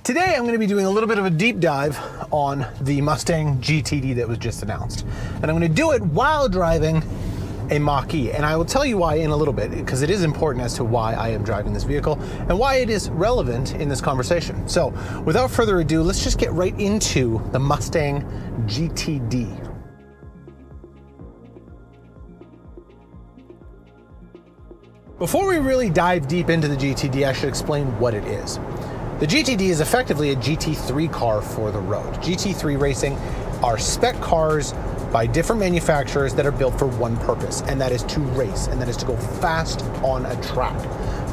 Today I'm going to be doing a little bit of a deep dive on the Mustang GTD that was just announced. And I'm going to do it while driving a Mach E. And I will tell you why in a little bit, because it is important as to why I am driving this vehicle and why it is relevant in this conversation. So without further ado, let's just get right into the Mustang GTD. Before we really dive deep into the GTD, I should explain what it is. The GTD is effectively a GT3 car for the road. GT3 racing are spec cars by different manufacturers that are built for one purpose, and that is to race, and that is to go fast on a track.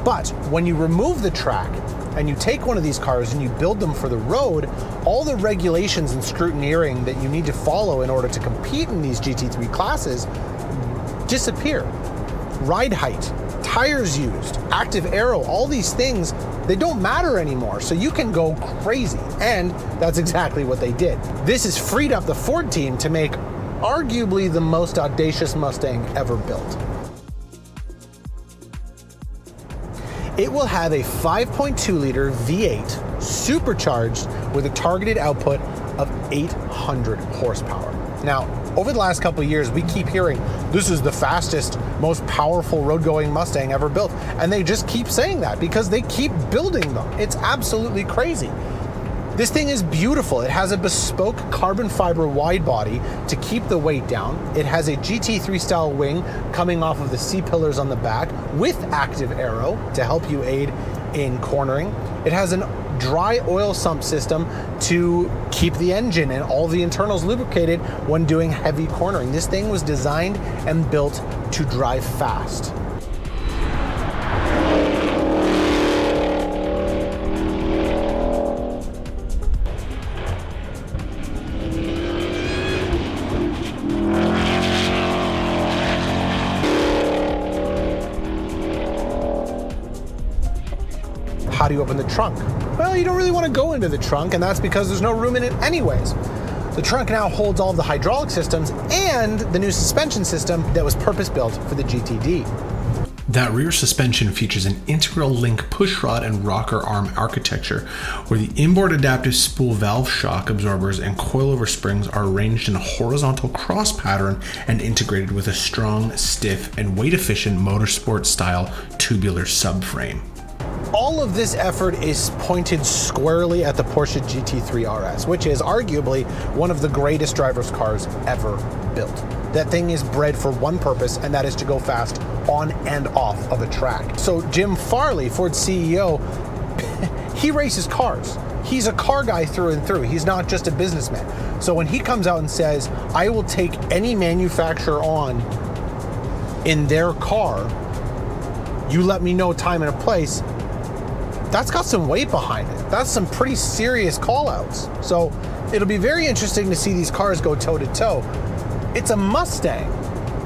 But when you remove the track and you take one of these cars and you build them for the road, all the regulations and scrutineering that you need to follow in order to compete in these GT3 classes disappear. Ride height, tires used, active aero, all these things, they don't matter anymore, so you can go crazy. And that's exactly what they did. This has freed up the Ford team to make arguably the most audacious Mustang ever built. It will have a 5.2 liter V8 supercharged with a targeted output of 800 horsepower. Now, over the last couple of years, we keep hearing this is the fastest, most powerful road-going Mustang ever built. And they just keep saying that because they keep building them. It's absolutely crazy. This thing is beautiful. It has a bespoke carbon fiber wide body to keep the weight down. It has a GT3 style wing coming off of the C-pillars on the back with active aero to help you aid in cornering. It has a dry oil sump system to keep the engine and all the internals lubricated when doing heavy cornering. This thing was designed and built to drive fast. How do you open the trunk? Well, you don't really want to go into the trunk, and that's because there's no room in it anyways. The trunk now holds all of the hydraulic systems and the new suspension system that was purpose-built for the GTD. That rear suspension features an integral link pushrod and rocker arm architecture, where the inboard adaptive spool valve shock absorbers and coilover springs are arranged in a horizontal cross pattern and integrated with a strong, stiff, and weight-efficient motorsport-style tubular subframe. All of this effort is pointed squarely at the Porsche GT3 RS, which is arguably one of the greatest driver's cars ever built. That thing is bred for one purpose, and that is to go fast on and off of a track. So Jim Farley, Ford's CEO, he races cars. He's a car guy through and through. He's not just a businessman. So when he comes out and says, I will take any manufacturer on in their car, you let me know time and a place, that's got some weight behind it. That's some pretty serious call-outs. So it'll be very interesting to see these cars go toe-to-toe. It's a Mustang.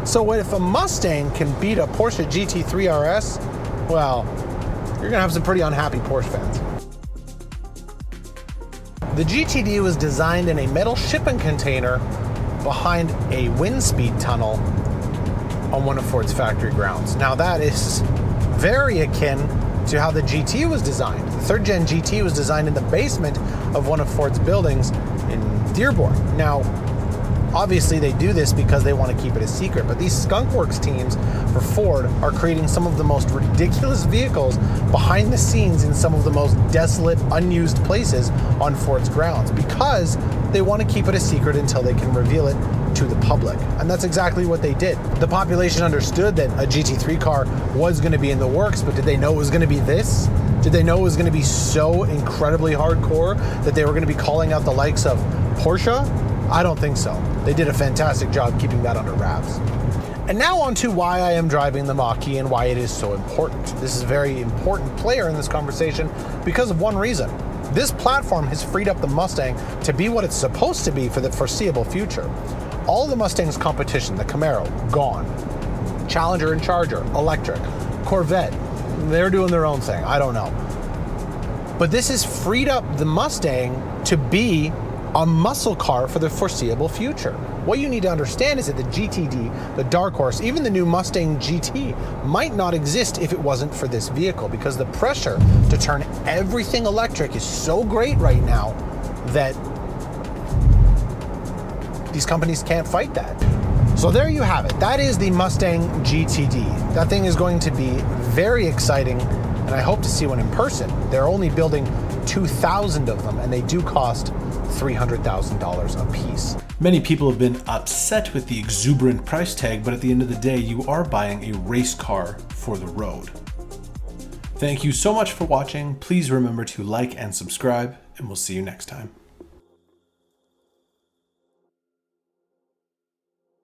So if a Mustang can beat a Porsche GT3 RS, well, you're gonna have some pretty unhappy Porsche fans. The GTD was designed in a metal shipping container behind a wind speed tunnel on one of Ford's factory grounds. Now that is very akin to how the GT was designed. The third gen GT was designed in the basement of one of Ford's buildings in Dearborn. Now, obviously they do this because they want to keep it a secret, but these skunkworks teams for Ford are creating some of the most ridiculous vehicles behind the scenes in some of the most desolate, unused places on Ford's grounds because they want to keep it a secret until they can reveal it to the public. And that's exactly what they did. The population understood that a GT3 car was going to be in the works, but did they know it was going to be this? Did they know it was going to be so incredibly hardcore that they were going to be calling out the likes of Porsche? I don't think so. They did a fantastic job keeping that under wraps. And now on to why I am driving the Mach E and why it is so important. This is a very important player in this conversation because of one reason. This platform has freed up the Mustang to be what it's supposed to be for the foreseeable future. All the Mustang's competition, the Camaro, gone. Challenger and Charger, electric. Corvette, they're doing their own thing. I don't know. But this has freed up the Mustang to be a muscle car for the foreseeable future. What you need to understand is that the GTD, the Dark Horse, even the new Mustang GT might not exist if it wasn't for this vehicle, because the pressure to turn everything electric is so great right now that these companies can't fight that. So there you have it. That is the Mustang GTD. That thing is going to be very exciting, and I hope to see one in person. They're only building 2,000 of them, and they do cost $300,000 a piece. Many people have been upset with the exuberant price tag, but at the end of the day, you are buying a race car for the road. Thank you so much for watching. Please remember to like and subscribe, and we'll see you next time.